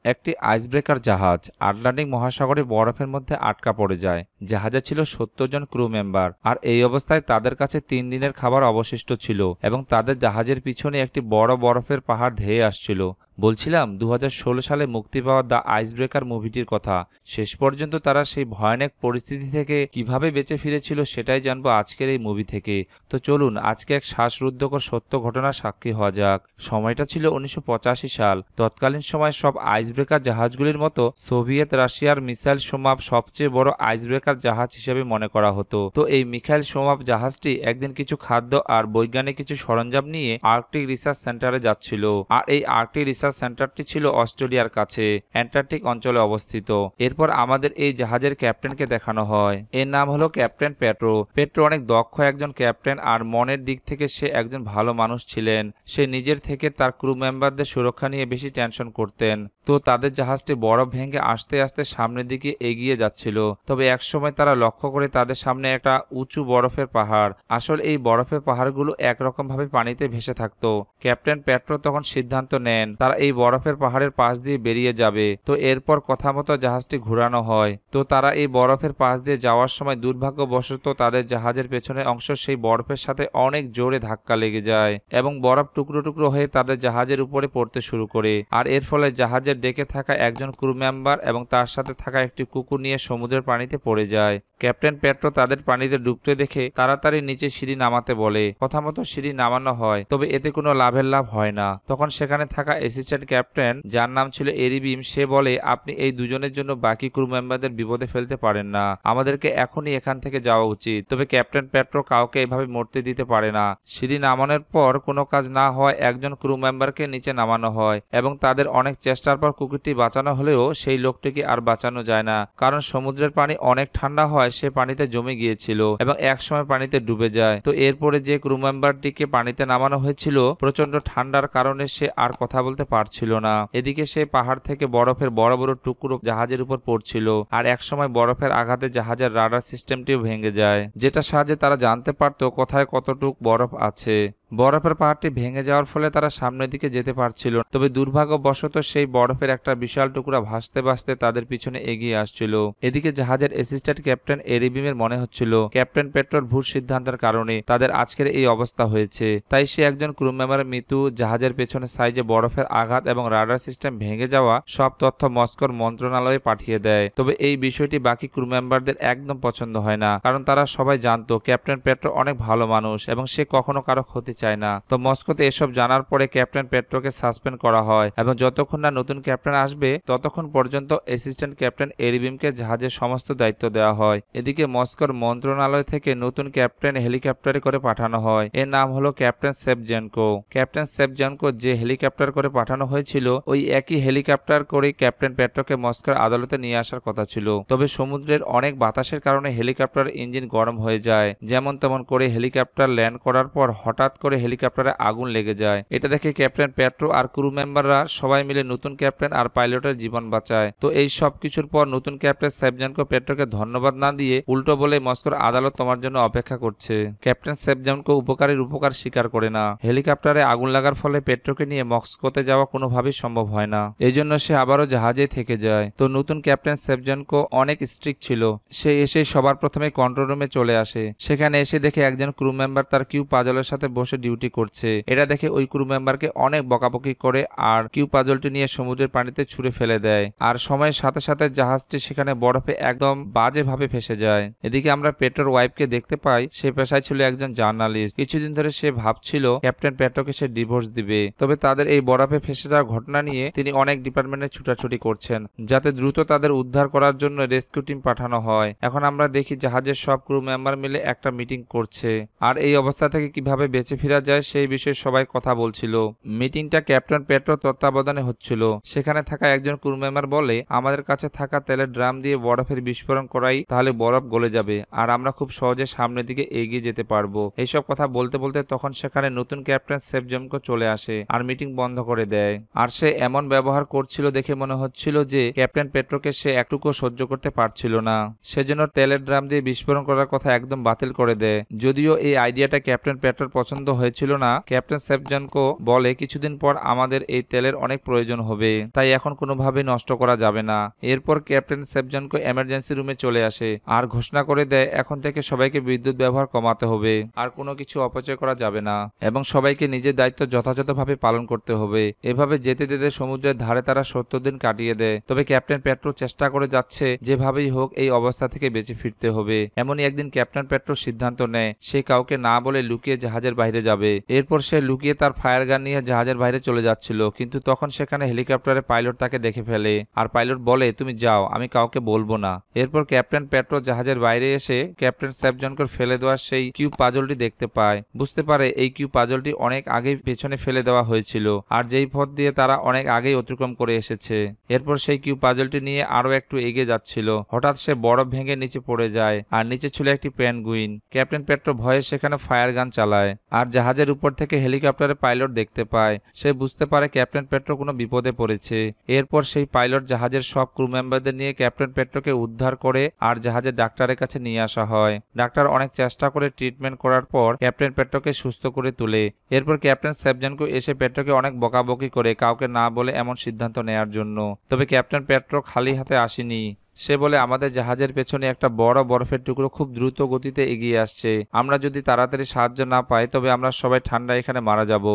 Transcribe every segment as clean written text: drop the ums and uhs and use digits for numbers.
একটি আইসব্রেকার জাহাজ আটলান্টিক মহাসাগরে বরফের মধ্যে আটকা পড়ে যায়। জাহাজে ছিল ৭০ জন ক্রু মেম্বার, আর এই অবস্থায় তাদের কাছে ৩ দিনের খাবার অবশিষ্ট ছিল এবং তাদের জাহাজের পিছনে একটি বড় বরফের পাহাড় ধেয়ে আসছিল। বলছিলাম ২০১৬ সালে মুক্তি পাওয়া দ্য আইসব্রেকার মুভিটির কথা। শেষ পর্যন্ত তারা সেই ভয়ানক পরিস্থিতি থেকে কিভাবে বেঁচে ফিরেছিল সেটাই জানবো আজকের এই মুভি থেকে। তো চলুন আজকে এক শ্বাসরুদ্ধকর সত্য ঘটনার সাক্ষী হওয়া যাক। সময়টা ছিল ১৯৮৫ সাল। তৎকালীন সময় সব আইসব্রেকার জাহাজগুলির মতো সোভিয়েত রাশিয়ার মিসাইল সোমাপ সবচেয়ে বড় আইসব্রেকার জাহাজ হিসেবে মনে করা হতো। তো এই মিসাইল সোমাপ জাহাজটি একদিন কিছু খাদ্য আর বৈজ্ঞানিক কিছু সরঞ্জাম নিয়ে আর্কটিক রিসার্চ সেন্টারে যাচ্ছিল। আর এই আর্কটিক রিসার্চ সেন্টারটি ছিল অস্ট্রেলিয়ার কাছে অ্যান্টার্কটিক অঞ্চলে অবস্থিত। এরপর আমাদের এই জাহাজের ক্যাপ্টেনকে দেখানো হয়। এর নাম হলো ক্যাপ্টেন পেট্রো। পেট্রো অনেক দক্ষ একজন ক্যাপ্টেন, আর মনের দিক থেকে সে একজন ভালো মানুষ ছিলেন। সে নিজের থেকে তার ক্রু মেম্বারদের সুরক্ষা নিয়ে বেশি টেনশন করতেন। তো তাদের জাহাজটি বরফ ভেঙে আস্তে আস্তে সামনের দিকে এগিয়ে যাচ্ছিল। তবে একসময় তারা লক্ষ্য করে তাদের সামনে একটা উঁচু বরফের পাহাড়। আসলে এই বরফের পাহাড়গুলো একরকম ভাবে পানিতে ভেসে থাকতো। ক্যাপ্টেন পেট্রো তখন সিদ্ধান্ত নেন তারা এই বরফের পাহাড়ের পাশ দিয়ে বেরিয়ে যাবে। তো এরপর কথা মতো জাহাজটি ঘোরানো হয়। তো তারা এই বরফের পাশ দিয়ে যাওয়ার সময় দুর্ভাগ্যবশত তাদের জাহাজের পেছনের অংশ সেই বরফের সাথে অনেক জোরে ধাক্কা লেগে যায় এবং বরফ টুকরো টুকরো হয়ে তাদের জাহাজের উপরে পড়তে শুরু করে। আর এর ফলে জাহাজের ডেকে থাকা একজন ক্রু মেম্বার এবং তার সাথে থাকা একটি কুকুর নিয়ে সমুদ্রের পানিতে পড়ে যায়। ক্যাপ্টেন পেট্রো তাদের পানিতে ডুবতে দেখে তাড়াতাড়ি নিচে সিঁড়ি নামাতে বলে। কথা মতো সিঁড়ি নামানো হয়, তবে এতে কোনো লাভ হয় না। তখন সেখানে থাকা অ্যাসিস্ট্যান্ট ক্যাপ্টেন, যার নাম ছিল এরিবিম, সে বলে, আপনি এই দুজনের জন্য বাকি ক্রু মেম্বারদের বিপদে ফেলতে পারেন না, আমাদেরকে এখনই এখান থেকে যাওয়া উচিত। তবে ক্যাপ্টেন পেট্রো কাউকে এভাবে মরতে দিতে পারে না। সিঁড়ি নামানোর পর কোনো কাজ না হয় একজন ক্রু মেম্বারকে নিচে নামানো হয় এবং তাদের অনেক চেষ্টার পর কুকুরটি বাঁচানো হলেও সেই লোকটিকে আর বাঁচানো যায় না, কারণ সমুদ্রের পানি অনেক ঠান্ডা হয়, সে পানিতে জমে গিয়েছিল এবং একসময় পানিতে ডুবে যায়। তো এরপরে যে ক্রু মেম্বারটিকে পানিতে নামানো হয়েছিল প্রচন্ড ঠান্ডার কারণে সে আর কথা বলতে পারছিল না। এদিকে সে পাহাড় থেকে বরফের বড় বড় টুকরো জাহাজের উপর পড়ছিল, আর একসময় বরফের আঘাতে জাহাজের রাডার সিস্টেমটিও ভেঙে যায়, যেটা সাহায্যে তারা জানতে পারতো কোথায় কতটুক বরফ আছে। বরফের পাহাড়টি ভেঙে যাওয়ার ফলে তারা সামনের দিকে যেতে পারছিল, তবে দুর্ভাগ্যবশত সেই বরফের একটা বিশাল টুকরা ভাসতে ভাসতে তাদের পিছনে এগিয়ে আসছিল। এদিকে জাহাজের অ্যাসিস্ট্যান্ট ক্যাপ্টেন এরিবিমের মনে হচ্ছিল ক্যাপ্টেন পেট্রোর ভুল সিদ্ধান্তের কারণে তাদের আজকের এই অবস্থা হয়েছে। তাই সে একজন ক্রু মেম্বারের মৃত্যু, জাহাজের পেছনে সাইজে বরফের আঘাত এবং রাডার সিস্টেম ভেঙে যাওয়া সব তথ্য মস্কোর মন্ত্রণালয়ে পাঠিয়ে দেয়। তবে এই বিষয়টি বাকি ক্রু মেম্বারদের একদম পছন্দ হয় না, কারণ তারা সবাই জানতো ক্যাপ্টেন পেট্রো অনেক ভালো মানুষ এবং সে কখনো কারো ক্ষতি চায় না। তো মস্কোতে এসব জানার পরে ক্যাপ্টেন পেট্রোকে সাসপেন্ড করা হয় এবং যতক্ষণ না নতুন ক্যাপ্টেন আসবে ততক্ষণ পর্যন্ত অ্যাসিস্ট্যান্ট ক্যাপ্টেন এরিবিমকে জাহাজের সমস্ত দায়িত্ব দেওয়া হয়। এদিকে মস্কোর মন্ত্রণালয় থেকে নতুন ক্যাপ্টেন হেলিকপ্টারে করে পাঠানো হয়। এর নাম হলো ক্যাপ্টেন সেভজেনকো। ক্যাপ্টেন সেভজেনকো যে হেলিকপ্টার করে পাঠানো হয়েছিল ওই একই হেলিকপ্টার করে ক্যাপ্টেন পেট্রোকে মস্কোর আদালতে নিয়ে আসার কথা ছিল। তবে সমুদ্রের অনেক বাতাসের কারণে হেলিকপ্টার ইঞ্জিন গরম হয়ে যায়। যেমন তেমন করে হেলিকপ্টার ল্যান্ড করার পর হঠাৎ করে হেলিকপ্টারে আগুন লেগে যায়। এটা দেখে ক্যাপ্টেন পেট্রো আর ক্রু মেম্বাররা সবাই মিলে নতুন ক্যাপ্টেন আর পাইলটের জীবন বাঁচায়। তো এই সব কিছুর পর নতুন ক্যাপ্টেন সেভজেনকো পেট্রোকে ধন্যবাদ না দিয়ে উল্টো বলে, মস্কোর আদালত তোমার জন্য অপেক্ষা করছে। ক্যাপ্টেন সেভজেনকো উপকারীর উপকার স্বীকার করে না। হেলিকপ্টারে আগুন লাগার ফলে পেট্রোকে নিয়ে মস্কোতে যাওয়া কোনোভাবেই সম্ভব হয় না। এই জন্য সে আবারও জাহাজে থেকে যায়। তো নতুন ক্যাপ্টেন সেভজেনকো অনেক স্ট্রিক্ট ছিল। সে এসে সবার প্রথমে কন্ট্রোল রুমে চলে আসে। সেখানে এসে দেখে একজন ক্রু মেম্বার তার কিউ পাজলের সাথে বসে ডিউটি করছে। এটা দেখে ওই ক্রু মেম্বারকে অনেক বকাবকি করে আর কিউ পাজলটি নিয়ে সমুদ্রের পানিতে ছুঁড়ে ফেলে দেয়। আর সময়ের সাথে সাথে জাহাজটি সেখানে বরফে একদম বাজে ভাবে ফেসে যায়। এদিকে আমরা পেট্রোর ওয়াইফকে দেখতে পাই। সে পেশায় ছিল একজন জার্নালিস্ট। কিছুদিন ধরে সে ভাবছিল ক্যাপ্টেন পেট্রোকে সে ডিভোর্স দিবে। তবে তাদের এই বরফে ফেসে যাওয়ার ঘটনা নিয়ে তিনি অনেক ডিপার্টমেন্টে ছুটাছুটি করছেন, যাতে দ্রুত তাদের উদ্ধার করার জন্য রেস্কিউ টিম পাঠানো হয়। এখন আমরা দেখি জাহাজের সব ক্রু মেম্বার মিলে একটা মিটিং করছে, আর এই অবস্থা থেকে কিভাবে বেঁচে ফেরা যায় সেই বিষয়ে সবাই কথা বলছিল। মিটিংটা ক্যাপ্টেন পেট্রো তত্ত্বাবধানে হচ্ছিল। সেখানে থাকা একজন ক্রু মেম্বার বলে, আমাদের কাছে থাকা তেলের ড্রাম দিয়ে বরফের বিস্ফোরণ করাই, তাহলে বরফ গলে যাবে আর আমরা খুব সহজে সামনের দিকে এগিয়ে যেতে পারবো। এইসব কথা বলতে বলতে তখন সেখানে নতুন ক্যাপ্টেন সেভজেনকো চলে আসে আর মিটিং বন্ধ করে দেয়। আর সে এমন ব্যবহার করছিল দেখে মনে হচ্ছিল যে ক্যাপ্টেন পেট্রোকে সে একটুকুও সহ্য করতে পারছিল না। সেজন্য তেলের ড্রাম দিয়ে বিস্ফোরণ করার কথা একদম বাতিল করে দেয়। যদিও এই আইডিয়াটা ক্যাপ্টেন পেট্রোর পছন্দ হয়েছিল না, ক্যাপ্টেন সেভজনকো বলে কিছুদিন পর আমাদের এই তেলের অনেক প্রয়োজন হবে, তাই এখন কোনোভাবেই নষ্ট করা যাবে না। এরপর ক্যাপ্টেন সেভজনকো এমার্জেন্সি রুমে চলে আসে আর ঘোষণা করে দেয় এখন থেকে সবাইকে বিদ্যুৎ ব্যবহার কমাতে হবে, আর কোনো কিছু অপচয় করা যাবে না এবং সবাইকে নিজের দায়িত্ব যথাযথভাবে পালন করতে হবে। এভাবে যেতে যেতে সমুদ্রের ধারে তারা 70 দিন কাটিয়ে দেয়। তবে ক্যাপ্টেন পেট্রো চেষ্টা করে যাচ্ছে যেভাবেই হোক এই অবস্থা থেকে বেঁচে ফিরতে হবে। এমনই একদিন ক্যাপ্টেন পেট্রো সিদ্ধান্ত নেয় সে কাউকে না বলে লুকিয়ে জাহাজের বাইরে যাবে। এরপর সে লুকিয়ে তার ফায়ার গান নিয়ে জাহাজের বাইরে চলে যাচ্ছিল, কিন্তু তখন সেখানে হেলিকপ্টারের পাইলট তাকে দেখে ফেলে আর পাইলট বলে তুমি যাও, আমি কাউকে বলবো না। এরপর ক্যাপ্টেন পেট্রো জাহাজের বাইরে এসে ক্যাপ্টেন সেভজনকোর ফেলে দেওয়া সেই কিউব পাজলটি দেখতে পায়। বুঝতে পারে এই কিউব পাজলটি অনেক আগেই পেছনে ফেলে দেওয়া হয়েছিল আর যেই পথ দিয়ে তারা অনেক আগেই অতিক্রম করে এসেছে। এরপর সেই কিউব পাজলটি নিয়ে আরো একটু এগিয়ে যাচ্ছিল, হঠাৎ সে বরফ ভেঙে নিচে পড়ে যায় আর নিচে ছিল একটি পেনগুইন। ক্যাপ্টেন পেট্রো ভয়ে সেখানে ফায়ার গান চালায় আর জাহাজের উপর থেকে হেলিকপ্টারের পাইলট দেখতে পায়। সে বুঝতে পারে ক্যাপ্টেন পেট্রো কোনো বিপদে পড়েছে। এরপর সেই পাইলট জাহাজের সব ক্রু মেম্বারদের নিয়ে ক্যাপ্টেন পেট্রোকে উদ্ধার করে আর জাহাজের ডাক্তারের কাছে নিয়ে আসা হয়। ডাক্তার অনেক চেষ্টা করে ট্রিটমেন্ট করার পর ক্যাপ্টেন পেট্রোকে সুস্থ করে তোলে। এরপর ক্যাপ্টেন সেভজনকো এসে পেট্রোকে অনেক বকাবকি করে কাউকে না বলে এমন সিদ্ধান্ত নেয়ার জন্য। তবে ক্যাপ্টেন পেট্রো খালি হাতে আসেনি। সে বলে আমাদের জাহাজের পেছনে একটা বড় বরফের টুকরো খুব দ্রুত গতিতে এগিয়ে আসছে, আমরা যদি তাড়াতাড়ি সাহায্য না পাই তবে আমরা সবাই ঠান্ডা এখানে মারা যাব।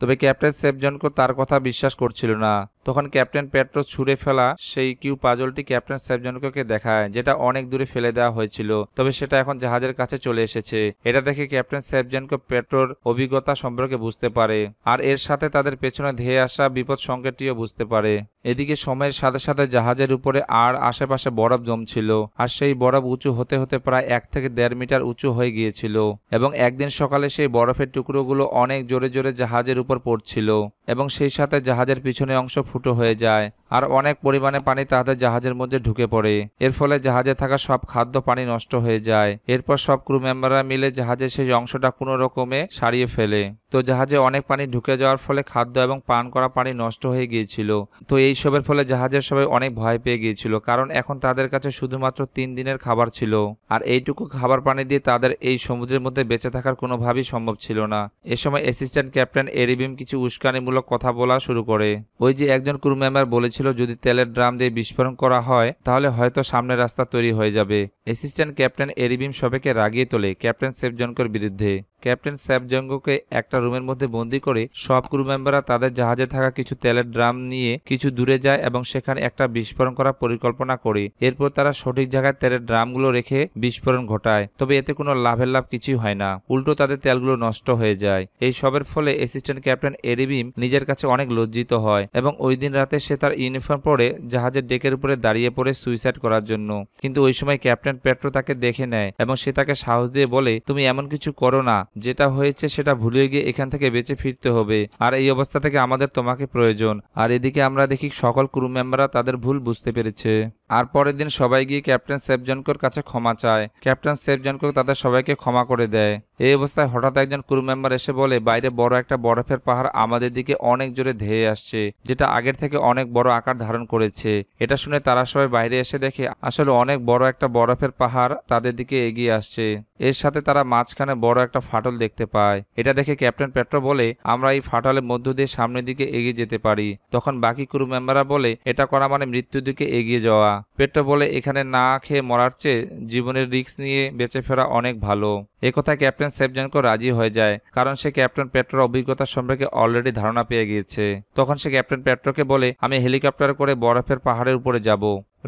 তবে ক্যাপ্টেন সেভজনকো তার কথা বিশ্বাস করছিল না। তখন ক্যাপ্টেন পেট্রো ছুঁড়ে ফেলা সেই কিউ পাজলটি ক্যাপ্টেন সেভজনকোকে দেখায়, যেটা অনেক দূরে ফেলে দেওয়া হয়েছিল, তবে সেটা এখন জাহাজের কাছে চলে এসেছে। এটা দেখে ক্যাপ্টেন সেভজনকো পেট্রোর অভিজ্ঞতা সম্পর্কে বুঝতে পারে আর এর সাথে তাদের পেছনে ধেয়ে আসা বিপদ সংকেতটিও বুঝতে পারে। এদিকে সময়ের সাথে সাথে জাহাজের উপরে আর আশেপাশে বরফ জমছিল আর সেই বরফ উঁচু হতে হতে প্রায় 1 থেকে 1.5 মিটার উঁচু হয়ে গিয়েছিল এবং একদিন সকালে সেই বরফের টুকরোগুলো অনেক জোরে জোরে জাহাজের উপর পড়ছিল এবং সেই সাথে জাহাজের পিছনে অংশ ফুটো হয়ে যায় আর অনেক পরিমাণে পানি তাদের জাহাজের মধ্যে ঢুকে পড়ে। এর ফলে জাহাজে থাকা সব খাদ্য পানি নষ্ট হয়ে যায়। এরপর সব ক্রু মেম্বাররা মিলে জাহাজের সেই অংশটা কোনো রকমে সারিয়ে ফেলে। তো জাহাজে অনেক পানি ঢুকে যাওয়ার ফলে খাদ্য এবং পান করা পানি নষ্ট হয়ে গিয়েছিল। তো এইসবের ফলে জাহাজের সবাই অনেক ভয় পেয়ে গিয়েছিল, কারণ এখন তাদের কাছে শুধুমাত্র 3 দিনের খাবার ছিল আর এইটুকু খাবার পানি দিয়ে তাদের এই সমুদ্রের মধ্যে বেঁচে থাকার কোনোভাবেই সম্ভব ছিল না। এ সময় অ্যাসিস্ট্যান্ট ক্যাপ্টেন এরিবিম কিছু উস্কানিমূলক কথা বলা শুরু করে। ওই যে একজন ক্রু মেম্বার বলেছিল যদি তেলের ড্রাম দিয়ে বিস্ফোরণ করা হয় তাহলে হয়তো সামনের রাস্তা তৈরি হয়ে যাবে। অ্যাসিস্ট্যান্ট ক্যাপ্টেন এরিবিম সবাইকে রাগিয়ে তোলে ক্যাপ্টেন সেভজনকোর বিরুদ্ধে। ক্যাপ্টেন সেভজনকোকে একটা রুমের মধ্যে বন্দি করে সব ক্রু মেম্বাররা তাদের জাহাজে থাকা কিছু তেলের ড্রাম নিয়ে কিছু দূরে যায় এবং সেখানে একটা বিস্ফোরণ করার পরিকল্পনা করে। এরপর তারা সঠিক জায়গায় তেলের ড্রামগুলো রেখে বিস্ফোরণ ঘটায়, তবে এতে কোনো লাভের লাভ কিছুই হয় না, উল্টো তাদের তেলগুলো নষ্ট হয়ে যায়। এই সবের ফলে অ্যাসিস্ট্যান্ট ক্যাপ্টেন এরিবিম নিজের কাছে অনেক লজ্জিত হয় এবং ওই দিন রাতে সে তার ইউনিফর্ম পরে জাহাজের ডেকের উপরে দাঁড়িয়ে পড়ে সুইসাইড করার জন্য। কিন্তু ওই সময় ক্যাপ্টেন পেট্রো তাকে দেখে নেয় এবং সে তাকে সাহস দিয়ে বলে তুমি এমন কিছু করো না, যেটা হয়েছে সেটা ভুলে গিয়ে এখান থেকে বেঁচে ফিরতে হবে আর এই অবস্থা থেকে আমাদের তোমাকে প্রয়োজন। আর এদিকে আমরা দেখি সকল ক্রু মেম্বাররা তাদের ভুল বুঝতে পেরেছে। আর পরের দিন সবাই গিয়ে ক্যাপ্টেন সেভজনকোর কাছে ক্ষমা চায়। ক্যাপ্টেন সেভজনকো তাদের সবাইকে ক্ষমা করে দেয়। এই অবস্থায় হঠাৎ একজন ক্রু মেম্বার এসে বলে বাইরে বড় একটা বরফের পাহাড় আমাদের দিকে অনেক জোরে ধেয়ে আসছে, যেটা আগের থেকে অনেক বড় আকার ধারণ করেছে। এটা শুনে তারা সবাই বাইরে এসে দেখে আসলে অনেক বড় একটা বরফের পাহাড় তাদের দিকে এগিয়ে আসছে। এর সাথে তারা মাঝখানে বড় একটা ফাটল দেখতে পায়। এটা দেখে ক্যাপ্টেন পেট্রো বলে আমরা এই ফাটলের মধ্য দিয়ে সামনের দিকে এগিয়ে যেতে পারি। তখন বাকি ক্রু মেম্বাররা বলে এটা করা মানে মৃত্যুর দিকে এগিয়ে যাওয়া। পেট্রো বলে এখানে না খেয়ে মরার চেয়ে জীবনের রিস্ক নিয়ে বেঁচে ফেরা অনেক ভালো। একথায় ক্যাপ্টেন সেভজনকো রাজি হয়ে যায়, কারণ সে ক্যাপ্টেন পেট্রোর অভিজ্ঞতা সম্পর্কে অলরেডি ধারণা পেয়ে গিয়েছে। তখন সে ক্যাপ্টেন পেট্রোকে বলে আমি হেলিকপ্টার করে বরফের পাহাড়ের উপরে যাব,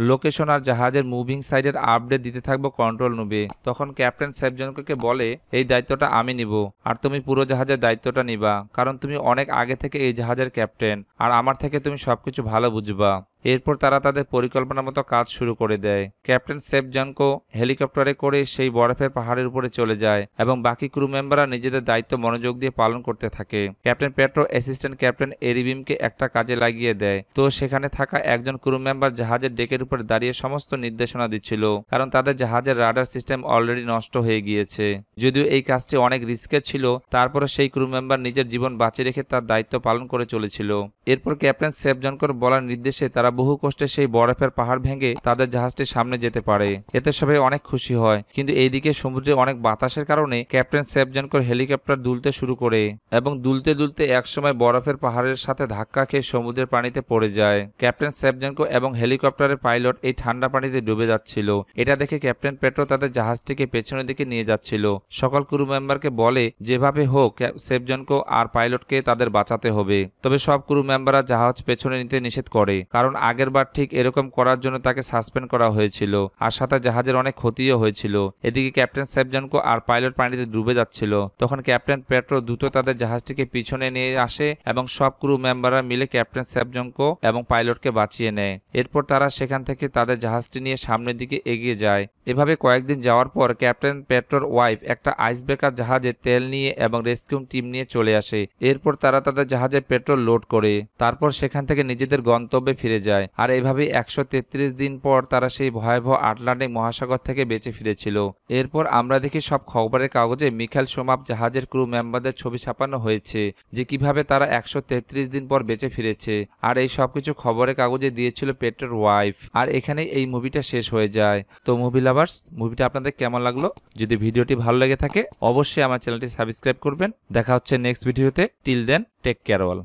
লোকেশন আর জাহাজের মুভিং সাইডের আপডেট দিতে থাকবো কন্ট্রোল রুমে। তখন ক্যাপ্টেন সেভজনকোকে বলে এই দায়িত্বটা আমি নিব আর তুমি পুরো জাহাজের দায়িত্বটা নিবা, কারণ তুমি অনেক আগে থেকে এই জাহাজের ক্যাপ্টেন আর আমার থেকে তুমি সবকিছু ভালো বুঝবা। এরপর তারা তাদের পরিকল্পনা মতো কাজ শুরু করে দেয়। ক্যাপ্টেন সেভজনকো হেলিকপ্টারে করে সেই বরফের পাহাড়ের উপরে চলে যায় এবং বাকি ক্রু মেম্বাররা নিজেদের দায়িত্ব মনোযোগ দিয়ে পালন করতে থাকে। ক্যাপ্টেন পেট্রো অ্যাসিস্ট্যান্ট ক্যাপ্টেন এরিবিমকে একটা কাজে লাগিয়ে দেয়। তো সেখানে থাকা একজন ক্রু মেম্বার জাহাজের ডেকের উপরে দাঁড়িয়ে সমস্ত নির্দেশনা দিচ্ছিল, কারণ তাদের জাহাজের রাডার সিস্টেম অলরেডি নষ্ট হয়ে গিয়েছে। যদিও এই কাজটি অনেক রিস্কের ছিল, তারপরে সেই ক্রু মেম্বার নিজের জীবন বাঁচিয়ে রেখে তার দায়িত্ব পালন করে চলেছিল। এরপর ক্যাপ্টেন সেভজনকোর বলার নির্দেশে তারা তারা বহু কষ্টে সেই বরফের পাহাড় ভেঙে তাদের জাহাজটির সামনে যেতে পারে। এতে সবাই অনেক খুশি হয়, কিন্তু এইদিকে সমুদ্রে অনেক বাতাসের কারণে ক্যাপ্টেন সেফজনকোর হেলিকপ্টার দুলতে শুরু করে এবং দুলতে দুলতে একসময় বরফের পাহাড়ের সাথে ধাক্কা খেয়ে সমুদ্রের পানিতে পড়ে যায়। ক্যাপ্টেন সেফজনকো এবং হেলিকপ্টারের পাইলট এই ঠান্ডা পানিতে ডুবে যাচ্ছিল। এটা দেখে ক্যাপ্টেন পেট্রো তাদের জাহাজটিকে পেছনের দিকে নিয়ে যাচ্ছিল। সকল ক্রু মেম্বারকে বলে যেভাবে হোক সেফজনকো আর পাইলটকে তাদের বাঁচাতে হবে। তবে সব ক্রু মেম্বাররা জাহাজ পেছনে নিতে নিষেধ করে, কারণ আগের বার ঠিক এরকম করার জন্য তাকে সাসপেন্ড করা হয়েছিল আর সাথে জাহাজের অনেক ক্ষতিও হয়েছিল। এদিকে ক্যাপ্টেন সেফজনকো আর পাইলট পানিতে ডুবে যাচ্ছিল। তখন ক্যাপ্টেন পেট্রো দ্রুত তাদের জাহাজটিকে পিছনে নিয়ে আসে এবং সব ক্রু মেম্বাররা মিলে ক্যাপ্টেন সেফজনকো এবং পাইলটকে বাঁচিয়ে নেয়। এরপর তারা সেখান থেকে তাদের জাহাজটি নিয়ে সামনের দিকে এগিয়ে যায়। এভাবে কয়েকদিন যাওয়ার পর ক্যাপ্টেন পেট্রোর ওয়াইফ একটা আইস ব্রেকার জাহাজে তেল নিয়ে এবং রেস্কিউ টিম নিয়ে চলে আসে। এরপর তারা তাদের জাহাজে পেট্রোল লোড করে তারপর সেখান থেকে নিজেদের গন্তব্যে ফিরে যায়। আর এভাবে 133 দিন পর তারা সেই ভয়াবহ আটলান্টিক মহাসাগর থেকে বেঁচে ফিরেছিল। এরপর আমরা দেখি সব খবরের কাগজে মিখাইল শোমাভ জাহাজের ক্রু মেম্বারদের ছবি ছাপানো হয়েছে যে কিভাবে তারা 133 দিন পর বেঁচে ফিরেছে। আর এই সবকিছু খবরের কাগজে দিয়েছিল পেট্রোর ওয়াইফ। আর এখানে এই মুভিটা শেষ হয়ে যায়। তো মুভি লাভার্স, মুভিটা আপনাদের কেমন লাগলো? যদি ভিডিওটি ভালো লেগে থাকে অবশ্যই আমার চ্যানেলটি সাবস্ক্রাইব করবেন। দেখা হচ্ছে নেক্সট ভিডিওতে। Till then, take care all.